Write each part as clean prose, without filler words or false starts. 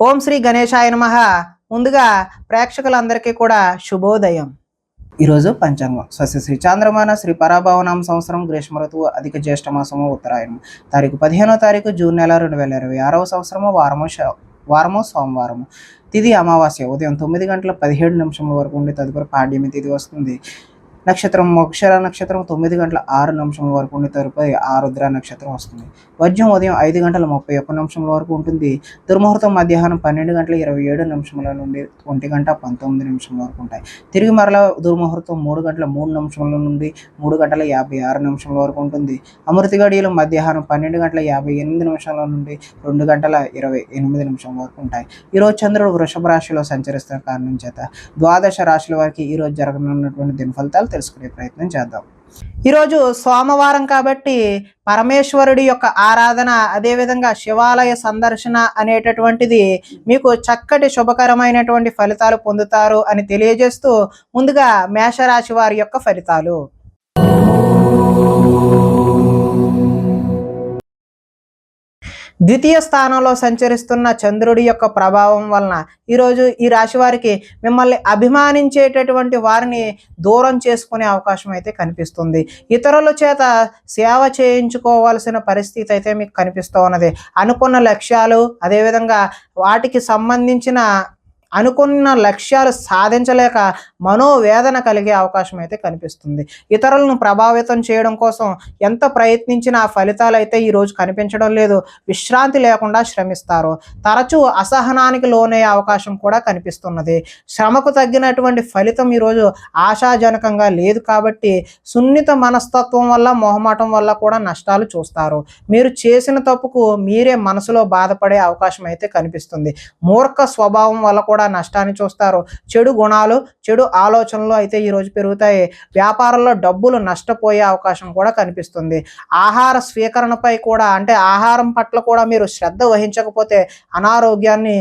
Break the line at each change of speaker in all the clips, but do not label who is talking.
ఓం శ్రీ గణేశాయ నమః. ముందుగా ప్రేక్షకులందరికీ కూడా శుభోదయం. ఈరోజు పంచాంగం స్వస్తి శ్రీ చాంద్రమాన శ్రీ పరాభవనామ సంవత్సరం గ్రీష్మ ఋతువు అధిక జ్యేష్ఠ మాసము ఉత్తరాయణం తారీఖు 15వ తారీఖు జూన్ నెల 2026వ సంవత్సరము వారము సోమవారము. తిథి అమావాస్య ఉదయం 9 గంటల 17 నిమిషముల వరకు ఉండి తదుపరి పాడ్యమి తిథి వస్తుంది. నక్షత్రం మోక్షర నక్షత్రం 9 గంటల 6 నిమిషముల వరకు ఉండి తదుపరి ఆరుద్ర నక్షత్రం వస్తుంది. వజ్రం ఉదయం 5 గంటల 31 నిమిషముల వరకు ఉంటుంది. దుర్ముహూర్తం మధ్యాహ్నం 12 గంటల 27 నిమిషముల నుండి 1 గంట 19 నిమిషముల వరకు ఉంటాయి. తిరిగి మరల దుర్ముహూర్తం 3 గంటల 3 నిమిషముల నుండి 3 గంటల 56 నిమిషముల వరకు ఉంటుంది. అమృతి గడియలు మధ్యాహ్నం 12 గంటల 58 నిమిషాల నుండి 2 గంటల 28 నిమిషముల వరకు ఉంటాయి. ఈరోజు చంద్రుడు వృషభ రాశిలో సంచరిస్తున్న కారణం చేత ద్వాదశ రాశుల వారికి ఈరోజు జరగనున్నటువంటి దిన ఫలితాలు తెలుసుకునే ప్రయత్నం చేద్దాం. ఈరోజు సోమవారం కాబట్టి పరమేశ్వరుడి యొక్క ఆరాధన, అదేవిధంగా శివాలయ సందర్శన అనేటటువంటిది మీకు చక్కటి శుభకరమైనటువంటి ఫలితాలు పొందుతారు అని తెలియజేస్తూ ముందుగా మేషరాశి వారి యొక్క ఫలితాలు. ద్వితీయ స్థానంలో సంచరిస్తున్న చంద్రుడి యొక్క ప్రభావం వలన ఈరోజు ఈ రాశి వారికి మిమ్మల్ని అభిమానించేటటువంటి వారిని దూరం చేసుకునే అవకాశం అయితే కనిపిస్తుంది. ఇతరుల చేత సేవ చేయించుకోవాల్సిన పరిస్థితి అయితే మీకు కనిపిస్తూ ఉన్నది. అనుకున్న లక్ష్యాలు, అదేవిధంగా వాటికి సంబంధించిన అనుకున్న లక్ష్యాలు సాధించలేక మనోవేదన కలిగే అవకాశం అయితే కనిపిస్తుంది. ఇతరులను ప్రభావితం చేయడం కోసం ఎంత ప్రయత్నించినా ఫలితాలు అయితే ఈరోజు కనిపించడం లేదు. విశ్రాంతి లేకుండా శ్రమిస్తారు. తరచూ అసహనానికి లోనయ్యే అవకాశం కూడా కనిపిస్తున్నది. శ్రమకు తగ్గినటువంటి ఫలితం ఈరోజు ఆశాజనకంగా లేదు కాబట్టి సున్నిత మనస్తత్వం వల్ల, మొహమాటం వల్ల కూడా నష్టాలు చూస్తారు. మీరు చేసిన తప్పుకు మీరే మనసులో బాధపడే అవకాశం అయితే కనిపిస్తుంది. మూర్ఖ స్వభావం వల్ల కూడా నష్టాన్ని చూస్తారు. చెడు గుణాలు, చెడు ఆలోచనలు అయితే ఈరోజు పెరుగుతాయి. వ్యాపారంలో డబ్బులు నష్టపోయే అవకాశం కూడా కనిపిస్తుంది. ఆహార స్వీకరణపై కూడా, అంటే ఆహారం పట్ల కూడా మీరు శ్రద్ధ వహించకపోతే అనారోగ్యాన్ని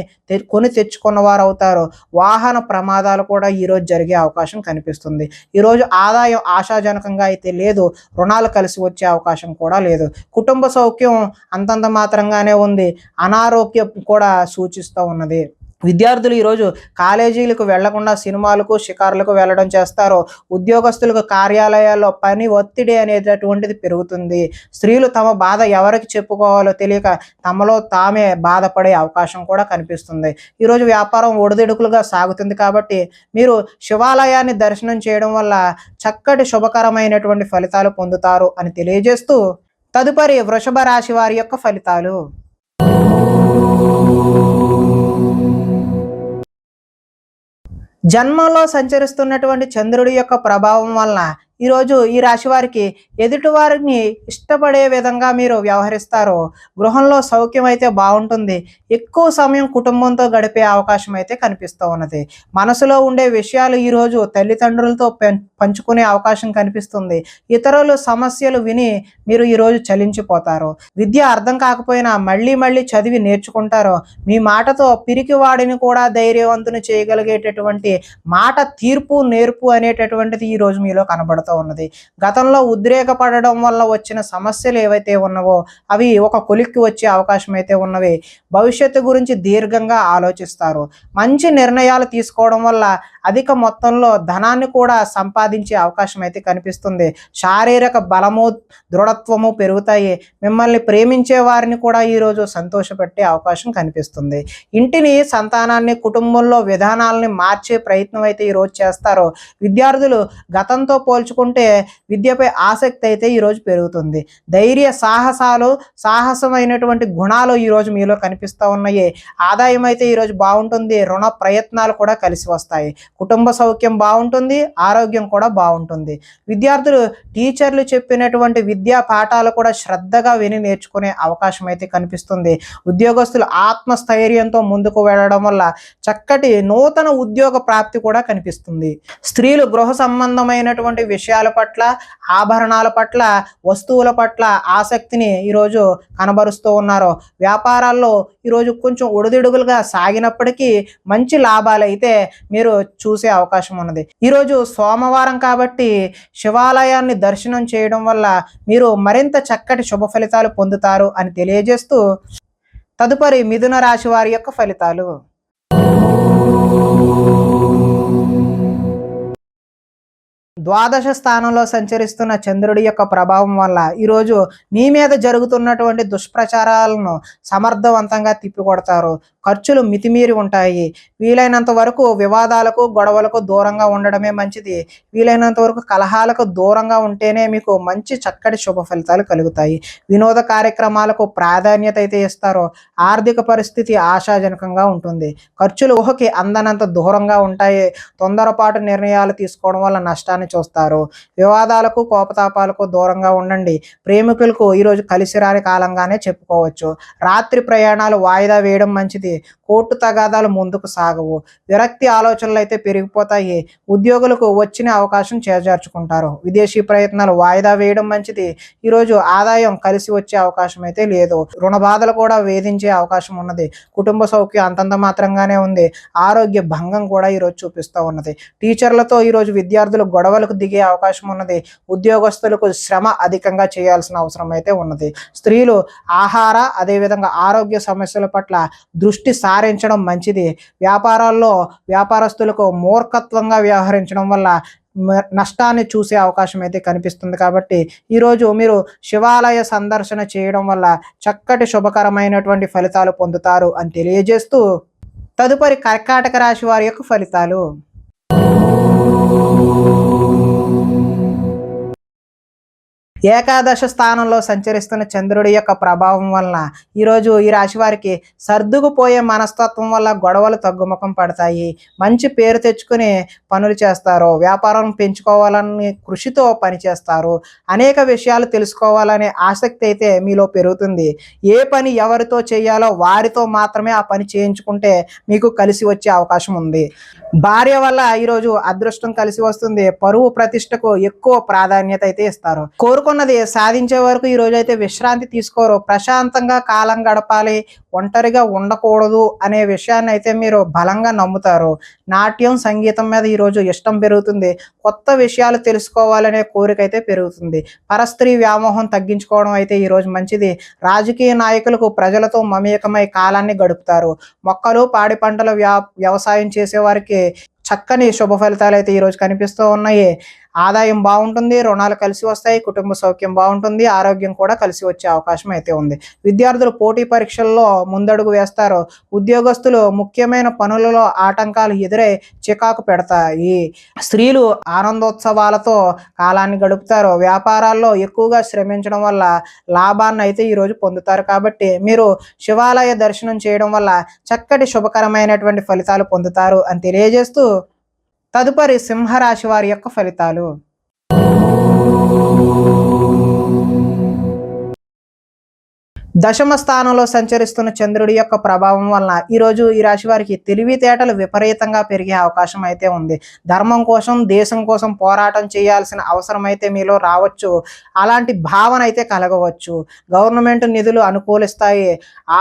కొని తెచ్చుకున్న వారు అవుతారు. వాహన ప్రమాదాలు కూడా ఈరోజు జరిగే అవకాశం కనిపిస్తుంది. ఈరోజు ఆదాయం ఆశాజనకంగా అయితే లేదు. రుణాలు కలిసి వచ్చే అవకాశం కూడా లేదు. కుటుంబ సౌఖ్యం అంతంత మాత్రంగానే ఉంది. అనారోగ్యం కూడా సూచిస్తూ ఉన్నది. విద్యార్థులు ఈరోజు కాలేజీలకు వెళ్లకుండా సినిమాలకు, షికారులకు వెళ్ళడం చేస్తారు. ఉద్యోగస్తులకు కార్యాలయాల్లో పని ఒత్తిడి అనేటటువంటిది పెరుగుతుంది. స్త్రీలు తమ బాధ ఎవరికి చెప్పుకోవాలో తెలియక తమలో తామే బాధపడే అవకాశం కూడా కనిపిస్తుంది. ఈరోజు వ్యాపారం ఒడిదుడుకులుగా సాగుతుంది కాబట్టి మీరు శివాలయాన్ని దర్శనం చేయడం వల్ల చక్కటి శుభకరమైనటువంటి ఫలితాలు పొందుతారు అని తెలియజేస్తూ తదుపరి వృషభ రాశి వారి యొక్క ఫలితాలు. జన్మలో సంచరిస్తున్నటువంటి చంద్రుడి యొక్క ప్రభావం వలన ఈరోజు ఈ రాశి వారికి ఎదుటి వారిని ఇష్టపడే విధంగా మీరు వ్యవహరిస్తారు. గృహంలో సౌఖ్యం అయితే బాగుంటుంది. ఎక్కువ సమయం కుటుంబంతో గడిపే అవకాశం అయితే కనిపిస్తూ ఉన్నది. మనసులో ఉండే విషయాలు ఈరోజు తల్లిదండ్రులతో పంచుకునే అవకాశం కనిపిస్తుంది. ఇతరుల సమస్యలు విని మీరు ఈరోజు చలించిపోతారు. విద్య అర్థం కాకపోయినా మళ్ళీ మళ్ళీ చదివి నేర్చుకుంటారు. మీ మాటతో పిరికివాడిని కూడా ధైర్యవంతుని చేయగలిగేటటువంటి మాట, తీర్పు, నేర్పు అనేటటువంటిది ఈరోజు మీలో కనబడుతుంది ఉన్నది. గతంలో ఉద్రేకపడడం వల్ల వచ్చిన సమస్యలు ఏవైతే ఉన్నావో అవి ఒక కొలిక్కి వచ్చే అవకాశం అయితే ఉన్నవి. భవిష్యత్తు గురించి దీర్ఘంగా ఆలోచిస్తారు. మంచి నిర్ణయాలు తీసుకోవడం వల్ల అధిక మొత్తంలో ధనాన్ని కూడా సంపాదించే అవకాశం అయితే కనిపిస్తుంది. శారీరక బలము, దృఢత్వము పెరుగుతాయి. మిమ్మల్ని ప్రేమించే వారిని కూడా ఈరోజు సంతోషపెట్టే అవకాశం కనిపిస్తుంది. ఇంటిని, సంతానాన్ని, కుటుంబంలో విధానాలని మార్చే ప్రయత్నం అయితే ఈరోజు చేస్తారు. విద్యార్థులు గతంతో పోల్చుకుంటే విద్యపై ఆసక్తి అయితే ఈరోజు పెరుగుతుంది. ధైర్య సాహసాలు, సాహసమైనటువంటి గుణాలు ఈరోజు మీలో కనిపిస్తూ ఉన్నాయి. ఆదాయం అయితే ఈరోజు బాగుంటుంది. రుణ ప్రయత్నాలు కూడా కలిసి వస్తాయి. కుటుంబ సౌఖ్యం బాగుంటుంది. ఆరోగ్యం కూడా బాగుంటుంది. విద్యార్థులు టీచర్లు చెప్పినటువంటి విద్యా పాఠాలు కూడా శ్రద్ధగా విని నేర్చుకునే అవకాశం అయితే కనిపిస్తుంది. ఉద్యోగస్తులు ఆత్మస్థైర్యంతో ముందుకు వెళ్ళడం వల్ల చక్కటి నూతన ఉద్యోగ ప్రాప్తి కూడా కనిపిస్తుంది. స్త్రీలు గృహ సంబంధమైనటువంటి విషయాల పట్ల, ఆభరణాల పట్ల, వస్తువుల పట్ల ఆసక్తిని ఈరోజు కనబరుస్తూ ఉన్నారు. వ్యాపారాల్లో ఈరోజు కొంచెం ఒడిదుడుగులుగా సాగినప్పటికీ మంచి లాభాలు అయితే మీరు చూసే అవకాశం ఉన్నది. ఈరోజు సోమవారం కాబట్టి శివాలయాన్ని దర్శనం చేయడం వల్ల మీరు మరింత చక్కటి శుభ ఫలితాలు పొందుతారు అని తెలియజేస్తూ తదుపరి మిథున రాశి వారి యొక్క ఫలితాలు. ద్వాదశ స్థానంలో సంచరిస్తున్న చంద్రుడి యొక్క ప్రభావం వల్ల ఈరోజు మీ మీద జరుగుతున్నటువంటి దుష్ప్రచారాలను సమర్థవంతంగా తిప్పికొడతారు. ఖర్చులు మితిమీరి ఉంటాయి. వీలైనంత వరకు వివాదాలకు గొడవలకు దూరంగా ఉండడమే మంచిది. వీలైనంత వరకు కలహాలకు దూరంగా ఉంటేనే మీకు మంచి చక్కటి శుభ ఫలితాలు కలుగుతాయి. వినోద కార్యక్రమాలకు ప్రాధాన్యత అయితే ఇస్తారో. ఆర్థిక పరిస్థితి ఆశాజనకంగా ఉంటుంది. ఖర్చులు ఊహకి అందనంత దూరంగా ఉంటాయి. తొందరపాటు నిర్ణయాలు తీసుకోవడం వల్ల నష్టాన్ని చూస్తారు. వివాదాలకు కోపతాపాలకు దూరంగా ఉండండి. ప్రేమికులకు ఈరోజు కలిసి రాని కాలంగానే చెప్పుకోవచ్చు. రాత్రి ప్రయాణాలు వాయిదా వేయడం మంచిది. కోర్టు తగాదాలు ముందుకు సాగవు. విరక్తి ఆలోచనలు అయితే పెరిగిపోతాయి. ఉద్యోగులకు వచ్చిన అవకాశం చేజార్చుకుంటారు. విదేశీ ప్రయత్నాలు వాయిదా వేయడం మంచిది. ఈరోజు ఆదాయం కలిసి వచ్చే అవకాశం అయితే లేదు. రుణ బాధలు కూడా వేధించే అవకాశం ఉన్నది. కుటుంబ సౌఖ్యం అంతంత మాత్రంగానే ఉంది. ఆరోగ్య భంగం కూడా ఈరోజు చూపిస్తూ ఉన్నది. టీచర్లతో ఈరోజు విద్యార్థులు గొడవలకు దిగే అవకాశం ఉన్నది. ఉద్యోగస్తులకు శ్రమ అధికంగా చేయాల్సిన అవసరం అయితే ఉన్నది. స్త్రీలు ఆహార అదేవిధంగా ఆరోగ్య సమస్యల పట్ల దృష్టి సారించడం మంచిది. వ్యాపారాల్లో వ్యాపారస్తులకు మూర్ఖత్వంగా వ్యవహరించడం వల్ల నష్టాన్ని చూసే అవకాశం అయితే కనిపిస్తుంది. కాబట్టి ఈరోజు మీరు శివాలయ సందర్శన చేయడం వల్ల చక్కటి శుభకరమైనటువంటి ఫలితాలు పొందుతారు అని తెలియజేస్తూ తదుపరి కర్కాటక రాశి వారి యొక్క ఫలితాలు. ఏకాదశ స్థానంలో సంచరిస్తున్న చంద్రుడి యొక్క ప్రభావం వలన ఈరోజు ఈ రాశి వారికి సర్దుకుపోయే మనస్తత్వం వల్ల గొడవలు తగ్గుముఖం పడతాయి. మంచి పేరు తెచ్చుకుని పనులు చేస్తారు. వ్యాపారం పెంచుకోవాలని కృషితో పనిచేస్తారు. అనేక విషయాలు తెలుసుకోవాలనే ఆసక్తి అయితే మీలో పెరుగుతుంది. ఏ పని ఎవరితో చేయాలో వారితో మాత్రమే ఆ పని చేయించుకుంటే మీకు కలిసి వచ్చే అవకాశం ఉంది. భార్య వల్ల ఈరోజు అదృష్టం కలిసి వస్తుంది. పరువు ప్రతిష్టకు ఎక్కువ ప్రాధాన్యత అయితే ఇస్తారు. కోరుకున్నది సాధించే వరకు ఈ రోజు అయితే విశ్రాంతి తీసుకోరు. ప్రశాంతంగా కాలం గడపాలి, ఒంటరిగా ఉండకూడదు అనే విషయాన్ని అయితే మీరు బలంగా నమ్ముతారు. నాట్యం సంగీతం మీద ఈరోజు ఇష్టం పెరుగుతుంది. కొత్త విషయాలు తెలుసుకోవాలనే కోరిక అయితే పెరుగుతుంది. పరస్త్రీ వ్యామోహం తగ్గించుకోవడం అయితే ఈరోజు మంచిది. రాజకీయ నాయకులకు ప్రజలతో మమేకమై కాలాన్ని గడుపుతారు. మొక్కలు పాడి పంటల వ్యవసాయం చేసే వారికి చక్కని శుభ ఫలితాలు అయితే ఈరోజు కనిపిస్తూ ఉన్నాయి. ఆదాయం బాగుంటుంది. రుణాలు కలిసి వస్తాయి. కుటుంబ సౌఖ్యం బాగుంటుంది. ఆరోగ్యం కూడా కలిసి వచ్చే అవకాశం అయితే ఉంది. విద్యార్థులు పోటీ పరీక్షల్లో ముందడుగు వేస్తారు. ఉద్యోగస్తులు ముఖ్యమైన పనులలో ఆటంకాలు ఎదురై చికాకు పెడతాయి. స్త్రీలు ఆనందోత్సవాలతో కాలాన్ని గడుపుతారు. వ్యాపారాల్లో ఎక్కువగా శ్రమించడం వల్ల లాభాన్ని అయితే ఈరోజు పొందుతారు. కాబట్టి మీరు శివాలయ దర్శనం చేయడం వల్ల చక్కటి శుభకరమైనటువంటి ఫలితాలు పొందుతారు అని తెలియజేస్తూ తదుపరి సింహరాశి వారి యొక్క ఫలితాలు. దశమ స్థానంలో సంచరిస్తున్న చంద్రుడి యొక్క ప్రభావం వలన ఈరోజు ఈ రాశి వారికి తెలివితేటలు విపరీతంగా పెరిగే అవకాశం అయితే ఉంది. ధర్మం కోసం దేశం కోసం పోరాటం చేయాల్సిన అవసరం అయితే మీలో రావచ్చు. అలాంటి భావన అయితే కలగవచ్చు. గవర్నమెంట్ నిధులు అనుకూలిస్తాయి.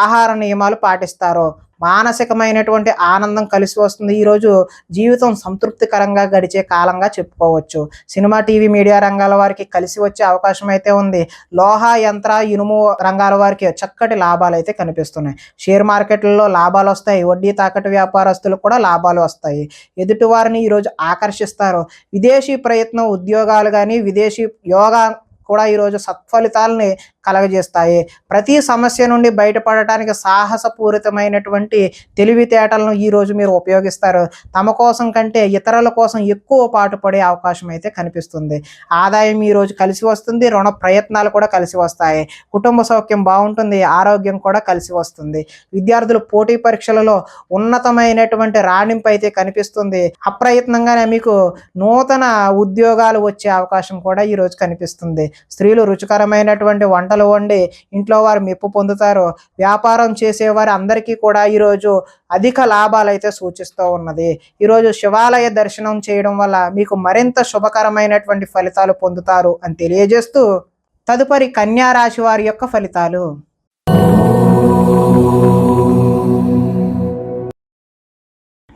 ఆహార నియమాలు పాటిస్తారు. మానసికమైనటువంటి ఆనందం కలిసి వస్తుంది. ఈరోజు జీవితం సంతృప్తికరంగా గడిచే కాలంగా చెప్పుకోవచ్చు. సినిమా టీవీ మీడియా రంగాల వారికి కలిసి వచ్చే అవకాశం అయితే ఉంది. లోహ యంత్ర ఇనుము రంగాల వారికి చక్కటి లాభాలు అయితే కనిపిస్తున్నాయి. షేర్ మార్కెట్లలో లాభాలు వస్తాయి. వడ్డీ తాకట్టు వ్యాపారస్తులకు కూడా లాభాలు వస్తాయి. ఎదుటి వారిని ఈరోజు ఆకర్షిస్తారు. విదేశీ ప్రయత్నం ఉద్యోగాలు కానీ విదేశీ యోగా కూడా ఈరోజు సత్ఫలితాలని కలగజేస్తాయి. ప్రతి సమస్య నుండి బయటపడటానికి సాహసపూరితమైనటువంటి తెలివితేటలను ఈరోజు మీరు ఉపయోగిస్తారు. తమ కోసం కంటే ఇతరుల కోసం ఎక్కువ పాటుపడే అవకాశం అయితే కనిపిస్తుంది. ఆదాయం ఈరోజు కలిసి వస్తుంది. రుణ ప్రయత్నాలు కూడా కలిసి వస్తాయి. కుటుంబ సౌఖ్యం బాగుంటుంది. ఆరోగ్యం కూడా కలిసి వస్తుంది. విద్యార్థులు పోటీ పరీక్షలలో ఉన్నతమైనటువంటి రాణింపు అయితే కనిపిస్తుంది. అప్రయత్నంగానే మీకు నూతన ఉద్యోగాలు వచ్చే అవకాశం కూడా ఈరోజు కనిపిస్తుంది. స్త్రీలు రుచికరమైనటువంటి వంటలు వండి ఇంట్లో వారు మెప్పు పొందుతారు. వ్యాపారం చేసేవారు అందరికీ కూడా ఈరోజు అధిక లాభాలు అయితే సూచిస్తూ ఉన్నది. ఈరోజు శివాలయ దర్శనం చేయడం వల్ల మీకు మరింత శుభకరమైనటువంటి ఫలితాలు పొందుతారు అని తెలియజేస్తూ తదుపరి కన్యా రాశి వారి యొక్క ఫలితాలు.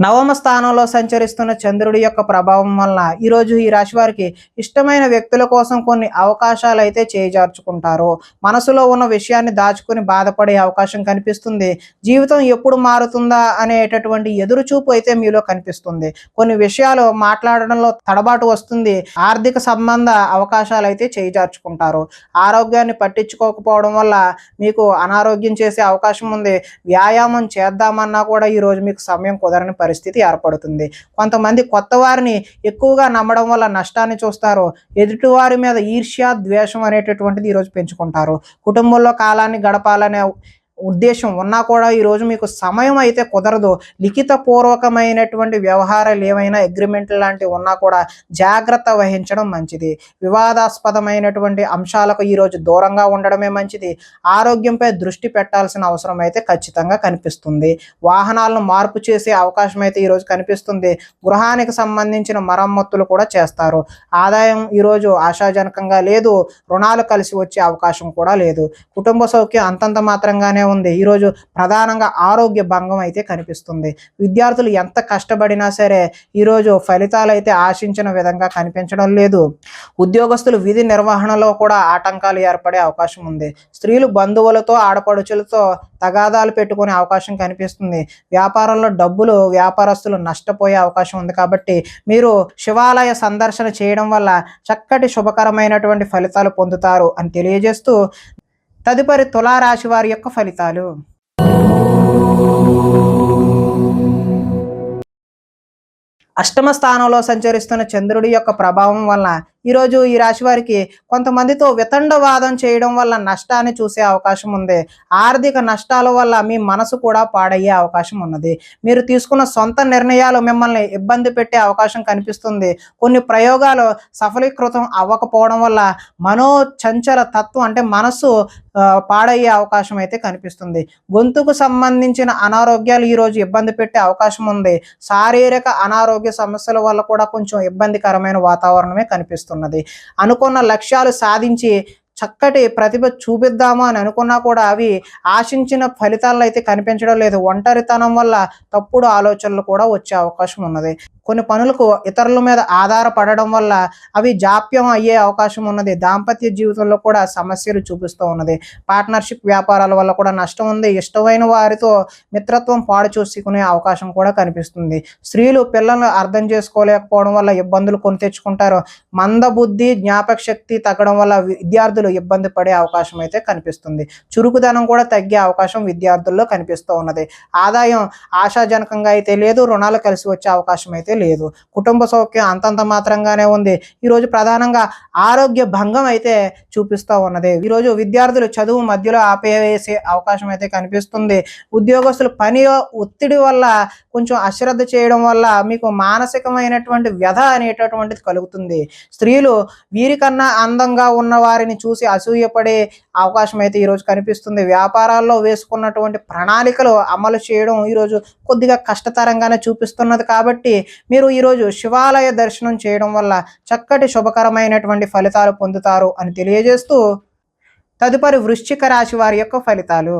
నవమ స్థానంలో సంచరిస్తున్న చంద్రుడి యొక్క ప్రభావం వలన ఈరోజు ఈ రాశి వారికి ఇష్టమైన వ్యక్తుల కోసం కొన్ని అవకాశాలు అయితే చేజార్చుకుంటారు. మనసులో ఉన్న విషయాన్ని దాచుకుని బాధపడే అవకాశం కనిపిస్తుంది. జీవితం ఎప్పుడు మారుతుందా అనేటటువంటి ఎదురుచూపు అయితే మీలో కనిపిస్తుంది. కొన్ని విషయాలు మాట్లాడడంలో తడబాటు వస్తుంది. ఆర్థిక సంబంధ అవకాశాలు అయితే చేజార్చుకుంటారు. ఆరోగ్యాన్ని పట్టించుకోకపోవడం వల్ల మీకు అనారోగ్యం చేసే అవకాశం ఉంది. వ్యాయామం చేద్దామన్నా కూడా ఈరోజు మీకు సమయం కుదరని పరిస్థితి ఏర్పడుతుంది. కొంతమంది కొత్త వారిని ఎక్కువగా నమ్మడం వల్ల నష్టాన్ని చూస్తారు. ఎదుటివారి మీద ఈర్ష్య, ద్వేషం అనేటటువంటిది ఈరోజు పెంచుకుంటారు. కుటుంబంలో కాలాన్ని గడపాలనే ఉద్దేశం ఉన్నా కూడా ఈరోజు మీకు సమయం అయితే కుదరదు. లిఖిత పూర్వకమైనటువంటి వ్యవహారాలు ఏమైనా అగ్రిమెంట్ లాంటివి ఉన్నా కూడా జాగ్రత్త వహించడం మంచిది. వివాదాస్పదమైనటువంటి అంశాలకు ఈరోజు దూరంగా ఉండడమే మంచిది. ఆరోగ్యంపై దృష్టి పెట్టాల్సిన అవసరం అయితే ఖచ్చితంగా కనిపిస్తుంది. వాహనాలను మార్పు చేసే అవకాశం అయితే ఈరోజు కనిపిస్తుంది. గృహానికి సంబంధించిన మరమ్మతులు కూడా చేస్తారు. ఆదాయం ఈరోజు ఆశాజనకంగా లేదు. రుణాలు కలిసి వచ్చే అవకాశం కూడా లేదు. కుటుంబ సౌఖ్యం అంతంత మాత్రంగానే ఉంది. ఈరోజు ప్రధానంగా ఆరోగ్య భంగం అయితే కనిపిస్తుంది. విద్యార్థులు ఎంత కష్టపడినా సరే ఈరోజు ఫలితాలు అయితే ఆశించిన విధంగా కనిపించడం లేదు. ఉద్యోగస్తులు విధి నిర్వహణలో కూడా ఆటంకాలు ఏర్పడే అవకాశం ఉంది. స్త్రీలు బంధువులతో, ఆడపడుచులతో తగాదాలు పెట్టుకునే అవకాశం కనిపిస్తుంది. వ్యాపారంలో డబ్బులు వ్యాపారస్తులు నష్టపోయే అవకాశం ఉంది. కాబట్టి మీరు శివాలయ సందర్శన చేయడం వల్ల చక్కటి శుభకరమైనటువంటి ఫలితాలు పొందుతారు అని తెలియజేస్తూ తదుపరి తులారాశి వారి యొక్క ఫలితాలు. అష్టమ స్థానంలో సంచరిస్తున్న చంద్రుడి యొక్క ప్రభావం వలన ఈరోజు ఈ రాశి వారికి కొంతమందితో వితండవాదం చేయడం వల్ల నష్టాన్ని చూసే అవకాశం ఉంది. ఆర్థిక నష్టాల వల్ల మీ మనసు కూడా పాడయ్యే అవకాశం ఉన్నది. మీరు తీసుకున్న సొంత నిర్ణయాలు మిమ్మల్ని ఇబ్బంది పెట్టే అవకాశం కనిపిస్తుంది. కొన్ని ప్రయోగాలు సఫలీకృతం అవ్వకపోవడం వల్ల మనోచంచల తత్వం అంటే మనసు పాడయ్యే అవకాశం అయితే కనిపిస్తుంది. గొంతుకు సంబంధించిన అనారోగ్యాలు ఈరోజు ఇబ్బంది పెట్టే అవకాశం ఉంది. శారీరక అనారోగ్య సమస్యల వల్ల కూడా కొంచెం ఇబ్బందికరమైన వాతావరణమే కనిపిస్తుంది. అనుకున్న లక్ష్యాలు సాధించి చక్కటి ప్రతిభ చూపిద్దాము అని అనుకున్నా కూడా అవి ఆశించిన ఫలితాలను అయితే కనిపించడం లేదు. ఒంటరితనం వల్ల తప్పుడు ఆలోచనలు కూడా వచ్చే అవకాశం ఉన్నది. కొన్ని పనులకు ఇతరుల మీద ఆధారపడడం వల్ల అవి జాప్యం అయ్యే అవకాశం ఉన్నది. దాంపత్య జీవితంలో కూడా సమస్యలు చూపిస్తూ ఉన్నది. పార్ట్నర్షిప్ వ్యాపారాల వల్ల కూడా నష్టం ఉంది. ఇష్టమైన వారితో మిత్రత్వం పాడు చూసుకునే అవకాశం కూడా కనిపిస్తుంది. స్త్రీలు పిల్లలను అర్థం చేసుకోలేకపోవడం వల్ల ఇబ్బందులు కొని తెచ్చుకుంటారు. మందబుద్ధి, జ్ఞాపక శక్తి తగ్గడం వల్ల విద్యార్థులు ఇబ్బంది పడే అవకాశం అయితే కనిపిస్తుంది. చురుకుదనం కూడా తగ్గే అవకాశం విద్యార్థుల్లో కనిపిస్తూ ఉన్నది. ఆదాయం ఆశాజనకంగా అయితే లేదు. రుణాలు కలిసి వచ్చే అవకాశం అయితే లేదు. కుటుంబ సౌఖ్యం అంతంత మాత్రంగానే ఉంది. ఈరోజు ప్రధానంగా ఆరోగ్య భంగం అయితే చూపిస్తూ ఉన్నది. ఈరోజు విద్యార్థులు చదువు మధ్యలో ఆపేసే అవకాశం అయితే కనిపిస్తుంది. ఉద్యోగస్తులు పని ఒత్తిడి వల్ల కొంచెం అశ్రద్ధ చేయడం వల్ల మీకు మానసికమైనటువంటి వ్యధ అనేటటువంటిది కలుగుతుంది. స్త్రీలు వీరికన్నా అందంగా ఉన్న వారిని చూసి అసూయపడే అవకాశం అయితే ఈరోజు కనిపిస్తుంది. వ్యాపారాల్లో వేసుకున్నటువంటి ప్రణాళికలు అమలు చేయడం ఈరోజు కొద్దిగా కష్టతరంగానే చూపిస్తున్నది. కాబట్టి మీరు ఈరోజు శివాలయ దర్శనం చేయడం వల్ల చక్కటి శుభకరమైనటువంటి ఫలితాలు పొందుతారు అని తెలియజేస్తూ తదుపరి వృశ్చిక రాశి వారి యొక్క ఫలితాలు.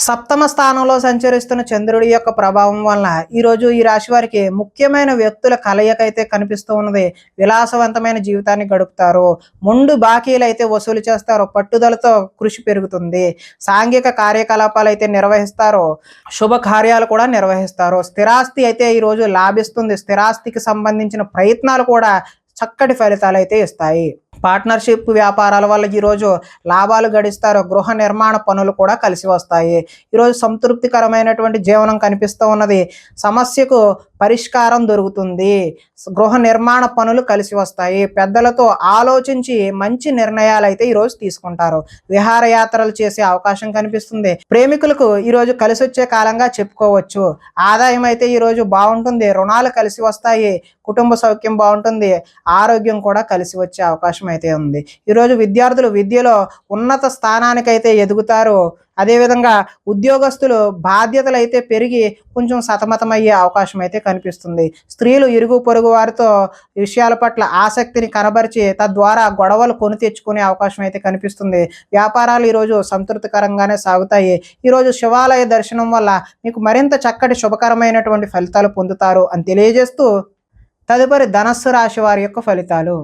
సప్తమ స్థానంలో సంచరిస్తున్న చంద్రుడి యొక్క ప్రభావం వలన ఈరోజు ఈ రాశి వారికి ముఖ్యమైన వ్యక్తుల కలయిక అయితే కనిపిస్తూ ఉన్నది. విలాసవంతమైన జీవితాన్ని గడుపుతారు. మొండు బాకీలు అయితే వసూలు చేస్తారు. పట్టుదలతో కృషి పెరుగుతుంది. సాంఘిక కార్యకలాపాలు అయితే నిర్వహిస్తారు. శుభకార్యాలు కూడా నిర్వహిస్తారు. స్థిరాస్తి అయితే ఈరోజు లాభిస్తుంది. స్థిరాస్తికి సంబంధించిన ప్రయత్నాలు కూడా చక్కటి ఫలితాలు అయితే ఇస్తాయి. పార్ట్నర్షిప్ వ్యాపారాల వల్ల ఈరోజు లాభాలు గడిస్తారు. గృహ నిర్మాణ పనులు కూడా కలిసి వస్తాయి. ఈరోజు సంతృప్తికరమైనటువంటి జీవనం కనిపిస్తూ ఉన్నది. సమస్యకు పరిష్కారం దొరుకుతుంది. గృహ నిర్మాణ పనులు కలిసి వస్తాయి. పెద్దలతో ఆలోచించి మంచి నిర్ణయాలు అయితే ఈరోజు తీసుకుంటారు. విహారయాత్రలు చేసే అవకాశం కనిపిస్తుంది. ప్రేమికులకు ఈరోజు కలిసి వచ్చే కాలంగా చెప్పుకోవచ్చు. ఆదాయం అయితే ఈరోజు బాగుంటుంది. రుణాలు కలిసి వస్తాయి. కుటుంబ సౌఖ్యం బాగుంటుంది. ఆరోగ్యం కూడా కలిసి వచ్చే అవకాశం అయితే ఉంది. ఈరోజు విద్యార్థులు విద్యలో ఉన్నత స్థానానికైతే ఎదుగుతారు. అదేవిధంగా ఉద్యోగస్తులు బాధ్యతలు అయితే పెరిగి కొంచెం సతమతమయ్యే అవకాశం అయితే కనిపిస్తుంది. స్త్రీలు ఇరుగు పొరుగు వారితో విషయాల పట్ల ఆసక్తిని కనబరిచి తద్వారా గొడవలు కొని తెచ్చుకునే అవకాశం అయితే కనిపిస్తుంది. వ్యాపారాలు ఈరోజు సంతృప్తికరంగానే సాగుతాయి. ఈరోజు శివాలయ దర్శనం వల్ల మీకు మరింత చక్కటి శుభకరమైనటువంటి ఫలితాలు పొందుతారు అని తెలియజేస్తూ తదుపరి ధనస్సు రాశి వారి యొక్క ఫలితాలు.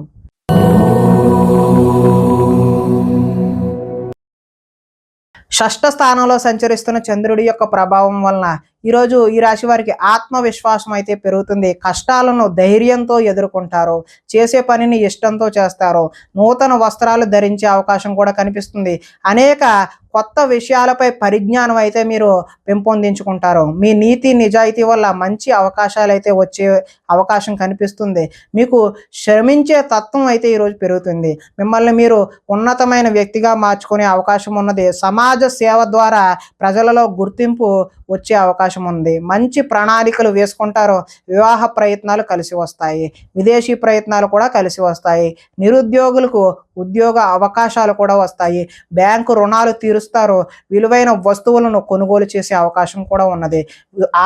షష్ఠ స్థానంలో సంచరిస్తున్న చంద్రుడి యొక్క ప్రభావం వలన ఈరోజు ఈ రాశి వారికి ఆత్మవిశ్వాసం అయితే పెరుగుతుంది. కష్టాలను ధైర్యంతో ఎదుర్కొంటారు. చేసే పనిని ఇష్టంతో చేస్తారు. నూతన వస్త్రాలు ధరించే అవకాశం కూడా కనిపిస్తుంది. అనేక కొత్త విషయాలపై పరిజ్ఞానం అయితే మీరు పెంపొందించుకుంటారు. మీ నీతి నిజాయితీ వల్ల మంచి అవకాశాలు అయితే వచ్చే అవకాశం కనిపిస్తుంది. మీకు శ్రమించే తత్వం అయితే ఈరోజు పెరుగుతుంది. మిమ్మల్ని మీరు ఉన్నతమైన వ్యక్తిగా మార్చుకునే అవకాశం ఉన్నది. సమాజ సేవ ద్వారా ప్రజలలో గుర్తింపు వచ్చే అవకాశం ఉంది. మంచి ప్రణాళికలు వేసుకుంటారు. వివాహ ప్రయత్నాలు కలిసి వస్తాయి. విదేశీ ప్రయత్నాలు కూడా కలిసి వస్తాయి. నిరుద్యోగులకు ఉద్యోగ అవకాశాలు కూడా వస్తాయి. బ్యాంకు రుణాలు తీరుస్తారు. విలువైన వస్తువులను కొనుగోలు చేసే అవకాశం కూడా ఉన్నది.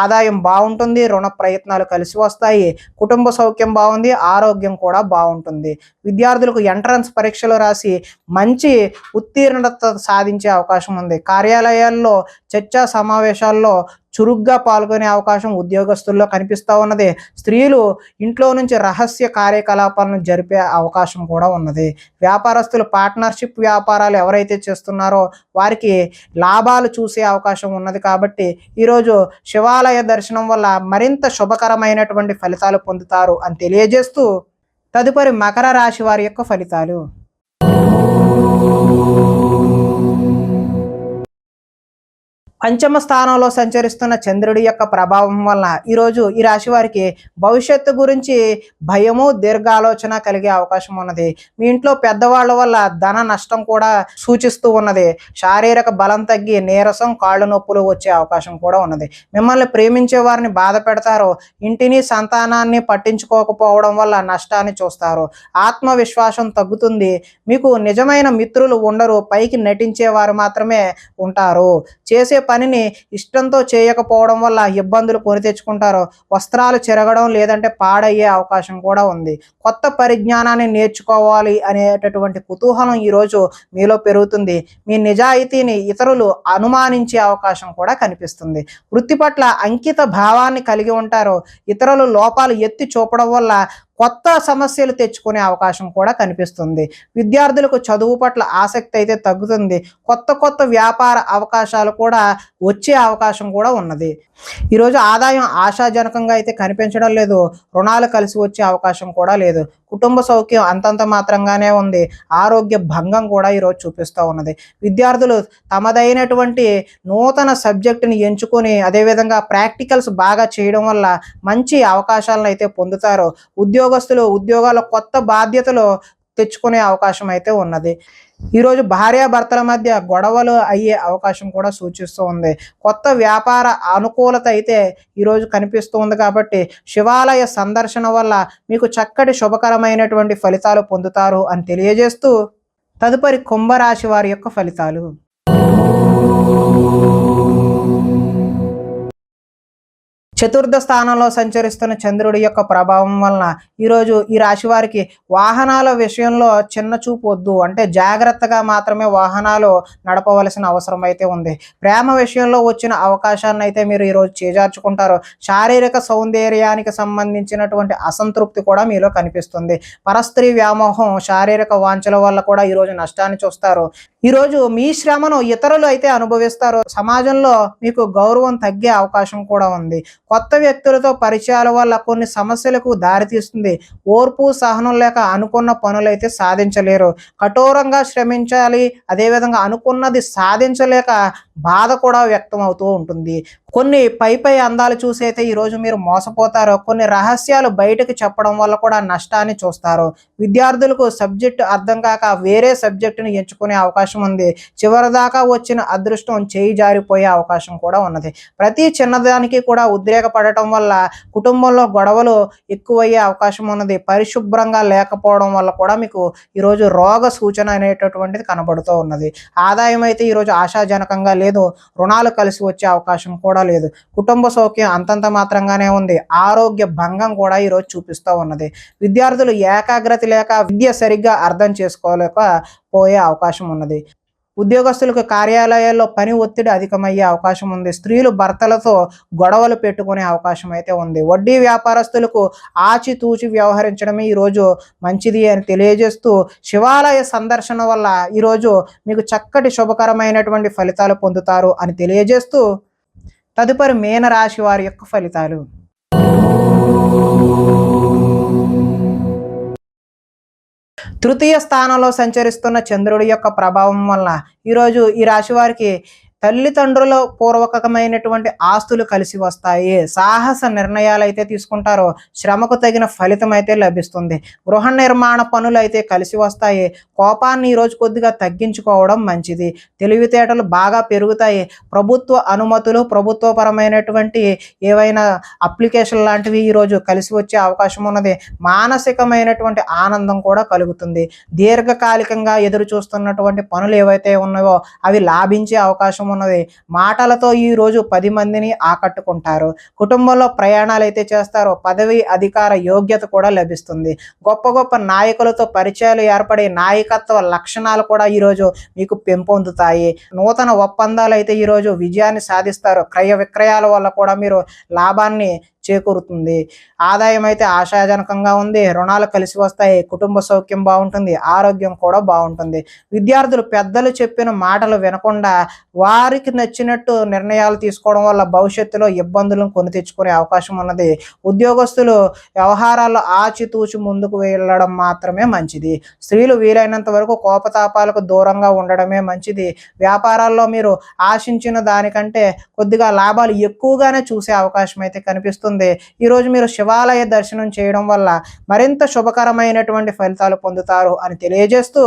ఆదాయం బాగుంటుంది. రుణ ప్రయత్నాలు కలిసి వస్తాయి. కుటుంబ సౌఖ్యం బాగుంది. ఆరోగ్యం కూడా బాగుంటుంది. విద్యార్థులకు ఎంట్రన్స్ పరీక్షలు రాసి మంచి ఉత్తీర్ణత సాధించే అవకాశం ఉంది. కార్యాలయాల్లో చర్చా సమావేశాల్లో చురుగ్గా పాల్గొనే అవకాశం ఉద్యోగస్తుల్లో కనిపిస్తూ ఉన్నది. స్త్రీలు ఇంట్లో నుంచి రహస్య కార్యకలాపాలను జరిపే అవకాశం కూడా ఉన్నది. వ్యాపారస్తులు పార్ట్నర్షిప్ వ్యాపారాలు ఎవరైతే చేస్తున్నారో వారికి లాభాలు చూసే అవకాశం ఉన్నది. కాబట్టి ఈరోజు శివాలయ దర్శనం వల్ల మరింత శుభకరమైనటువంటి ఫలితాలు పొందుతారు అని తెలియజేస్తూ తదుపరి మకర రాశి వారి యొక్క ఫలితాలు. పంచమ స్థానంలో సంచరిస్తున్న చంద్రుడి యొక్క ప్రభావం వలన ఈరోజు ఈ రాశి వారికి భవిష్యత్తు గురించి భయము దీర్ఘాలోచన కలిగే అవకాశం ఉన్నది. మీ ఇంట్లో పెద్దవాళ్ళ వల్ల ధన నష్టం కూడా సూచిస్తూ ఉన్నది. శారీరక బలం తగ్గి నీరసం కాళ్ళు నొప్పులు వచ్చే అవకాశం కూడా ఉన్నది. మిమ్మల్ని ప్రేమించే వారిని బాధ పెడతారు. ఇంటిని సంతానాన్ని పట్టించుకోకపోవడం వల్ల నష్టాన్ని చూస్తారు. ఆత్మవిశ్వాసం తగ్గుతుంది. మీకు నిజమైన మిత్రులు ఉండరు. పైకి నటించే వారు మాత్రమే ఉంటారు. చేసే పనిని ఇష్టంతో చేయకపోవడం వల్ల ఇబ్బందులు కొని తెచ్చుకుంటారు. వస్త్రాలు చెరగడం లేదంటే పాడయ్యే అవకాశం కూడా ఉంది. కొత్త పరిజ్ఞానాన్ని నేర్చుకోవాలి అనేటటువంటి కుతూహలం ఈరోజు మీలో పెరుగుతుంది. మీ నిజాయితీని ఇతరులు అనుమానించే అవకాశం కూడా కనిపిస్తుంది. వృత్తి పట్ల అంకిత భావాన్ని కలిగి ఉంటారు. ఇతరులు లోపాలు ఎత్తి చూపడం వల్ల కొత్త సమస్యలు తెచ్చుకునే అవకాశం కూడా కనిపిస్తుంది. విద్యార్థులకు చదువు పట్ల ఆసక్తి అయితే తగ్గుతుంది. కొత్త వ్యాపార అవకాశాలు కూడా వచ్చే అవకాశం కూడా ఉన్నది. ఈరోజు ఆదాయం ఆశాజనకంగా అయితే కనిపించడం లేదు. రుణాలు కలిసి వచ్చే అవకాశం కూడా లేదు. కుటుంబ సౌఖ్యం అంతంత మాత్రంగానే ఉంది. ఆరోగ్య భంగం కూడా ఈరోజు చూపిస్తూ ఉన్నది. విద్యార్థులు తమదైనటువంటి నూతన సబ్జెక్టుని ఎంచుకొని అదేవిధంగా ప్రాక్టికల్స్ బాగా చేయడం వల్ల మంచి అవకాశాలను అయితే పొందుతారు. ఉద్యోగస్తులు ఉద్యోగాల కొత్త బాధ్యతలు తెచ్చుకునే అవకాశం అయితే ఉన్నది. ఈరోజు భార్యాభర్తల మధ్య గొడవలు అయ్యే అవకాశం కూడా సూచిస్తూ ఉంది. కొత్త వ్యాపార అనుకూలత అయితే ఈరోజు కనిపిస్తూ ఉంది. కాబట్టి శివాలయ సందర్శన వల్ల మీకు చక్కటి శుభకరమైనటువంటి ఫలితాలు పొందుతారు అని తెలియజేస్తూ తదుపరి కుంభరాశి వారి యొక్క ఫలితాలు. చతుర్థ స్థానంలో సంచరిస్తున్న చంద్రుడి యొక్క ప్రభావం వలన ఈరోజు ఈ రాశి వారికి వాహనాల విషయంలో చిన్న చూపు వద్దు. అంటే జాగ్రత్తగా మాత్రమే వాహనాలు నడపవలసిన అవసరం అయితే ఉంది. ప్రేమ విషయంలో వచ్చిన అవకాశాన్ని అయితే మీరు ఈరోజు చేజార్చుకుంటారు. శారీరక సౌందర్యానికి సంబంధించినటువంటి అసంతృప్తి కూడా మీలో కనిపిస్తుంది. పరస్త్రీ వ్యామోహం శారీరక వాంఛల వల్ల కూడా ఈరోజు నష్టాన్ని చూస్తారు. ఈరోజు మీ శ్రమను ఇతరులు అయితే అనుభవిస్తారు. సమాజంలో మీకు గౌరవం తగ్గే అవకాశం కూడా ఉంది. కొత్త వ్యక్తులతో పరిచయాల వల్ల కొన్ని సమస్యలకు దారితీస్తుంది. ఓర్పు సహనం లేక అనుకున్న పనులైతే సాధించలేరు. కఠోరంగా శ్రమించాలి. అదేవిధంగా అనుకున్నది సాధించలేక బాధ కూడా వ్యక్తం అవుతూ ఉంటుంది. కొన్ని పై అందాలు చూసి అయితే ఈరోజు మీరు మోసపోతారు. కొన్ని రహస్యాలు బయటకు చెప్పడం వల్ల కూడా నష్టాన్ని చూస్తారు. విద్యార్థులకు సబ్జెక్టు అర్థం కాక వేరే సబ్జెక్టుని ఎంచుకునే అవకాశం ఉంది. చివరిదాకా వచ్చిన అదృష్టం చేయి జారిపోయే అవకాశం కూడా ఉన్నది. ప్రతి చిన్నదానికి కూడా ఉద్రేకపడటం వల్ల కుటుంబంలో గొడవలు ఎక్కువయ్యే అవకాశం ఉన్నది. పరిశుభ్రంగా లేకపోవడం వల్ల కూడా మీకు ఈరోజు రోగ సూచన అనేటటువంటిది కనబడుతూ ఉన్నది. ఆదాయం అయితే ఈరోజు ఆశాజనకంగా లేదు. లేదు, రుణాలు కలిసి వచ్చే అవకాశం కూడా లేదు. కుటుంబ సౌఖ్యం అంతంత మాత్రంగానే ఉంది. ఆరోగ్య భంగం కూడా ఈరోజు చూపిస్తూ ఉన్నది. విద్యార్థులు ఏకాగ్రత లేక విద్య సరిగ్గా అర్థం చేసుకోలేక పోయే అవకాశం ఉన్నది. ఉద్యోగస్తులకు కార్యాలయాల్లో పని ఒత్తిడి అధికమయ్యే అవకాశం ఉంది. స్త్రీలు భర్తలతో గొడవలు పెట్టుకునే అవకాశం అయితే ఉంది. వడ్డీ వ్యాపారస్తులకు ఆచితూచి వ్యవహరించడమే ఈరోజు మంచిది అని తెలియజేస్తూ, శివాలయ సందర్శన వల్ల ఈరోజు మీకు చక్కటి శుభకరమైనటువంటి ఫలితాలు పొందుతారు అని తెలియజేస్తూ, తదుపరి మీనరాశి వారి యొక్క ఫలితాలు. తృతీయ స్థానంలో సంచరిస్తున్న చంద్రుడి యొక్క ప్రభావం వల్ల ఈరోజు ఈ రాశి వారికి తల్లిదండ్రుల పూర్వకమైనటువంటి ఆస్తులు కలిసి వస్తాయి. సాహస నిర్ణయాలు అయితే తీసుకుంటారో శ్రమకు తగిన ఫలితం అయితే లభిస్తుంది. గృహ నిర్మాణ పనులు అయితే కలిసి వస్తాయి. కోపాన్ని ఈరోజు కొద్దిగా తగ్గించుకోవడం మంచిది. తెలివితేటలు బాగా పెరుగుతాయి. ప్రభుత్వ అనుమతులు, ప్రభుత్వపరమైనటువంటి ఏవైనా అప్లికేషన్ లాంటివి ఈరోజు కలిసి వచ్చే అవకాశం ఉన్నది. మానసికమైనటువంటి ఆనందం కూడా కలుగుతుంది. దీర్ఘకాలికంగా ఎదురు చూస్తున్నటువంటి పనులు ఏవైతే ఉన్నాయో అవి లాభించే అవకాశం ఉన్నది. మాటలతో ఈ రోజు 10 మందిని ఆకట్టుకుంటారు. కుటుంబంలో ప్రయాణాలు అయితే చేస్తారో పదవి అధికార యోగ్యత కూడా లభిస్తుంది. గొప్ప గొప్ప నాయకులతో పరిచయాలు ఏర్పడి నాయకత్వ లక్షణాలు కూడా ఈరోజు మీకు పెంపొందుతాయి. నూతన ఒప్పందాలు అయితే ఈరోజు విజయాన్ని సాధిస్తారు. క్రయ విక్రయాల వల్ల కూడా మీరు లాభాన్ని చేకూరుతుంది. ఆదాయం అయితే ఆశాజనకంగా ఉంది. రుణాలు కలిసి వస్తాయి. కుటుంబ సౌఖ్యం బాగుంటుంది. ఆరోగ్యం కూడా బాగుంటుంది. విద్యార్థులు పెద్దలు చెప్పిన మాటలు వినకుండా వారికి నచ్చినట్టు నిర్ణయాలు తీసుకోవడం వల్ల భవిష్యత్తులో ఇబ్బందులను కొని తెచ్చుకునే అవకాశం ఉన్నది. ఉద్యోగస్తులు వ్యవహారాల్లో ఆచితూచి ముందుకు వెళ్ళడం మాత్రమే మంచిది. స్త్రీలు వీలైనంత వరకు కోపతాపాలకు దూరంగా ఉండడమే మంచిది. వ్యాపారాల్లో మీరు ఆశించిన దానికంటే కొద్దిగా లాభాలు ఎక్కువగానే చూసే అవకాశం అయితే కనిపిస్తుంది. ఈరోజు మీరు శివాలయ దర్శనం చేయడం వల్ల మరింత శుభకరమైనటువంటి ఫలితాలు పొందుతారు అని తెలియజేస్తూ,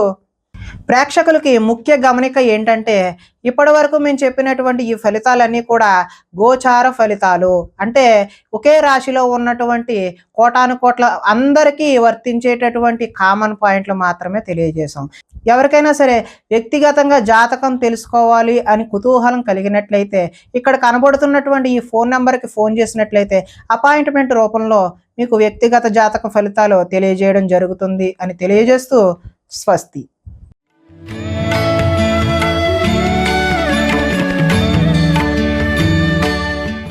ప్రేక్షకులకి ముఖ్య గమనిక ఏంటంటే, ఇప్పటి వరకు మేము చెప్పినటువంటి ఈ ఫలితాలన్నీ కూడా గోచార ఫలితాలు. అంటే ఒకే రాశిలో ఉన్నటువంటి కోటాను కోట్ల అందరికీ వర్తించేటటువంటి కామన్ పాయింట్లు మాత్రమే తెలియజేశాం. ఎవరికైనా సరే వ్యక్తిగతంగా జాతకం తెలుసుకోవాలి అని కుతూహలం కలిగినట్లయితే ఇక్కడ కనబడుతున్నటువంటి ఈ ఫోన్ నెంబర్కి ఫోన్ చేసినట్లయితే అపాయింట్మెంట్ రూపంలో మీకు వ్యక్తిగత జాతక ఫలితాలు తెలియజేయడం జరుగుతుంది అని తెలియజేస్తూ, స్వస్తి.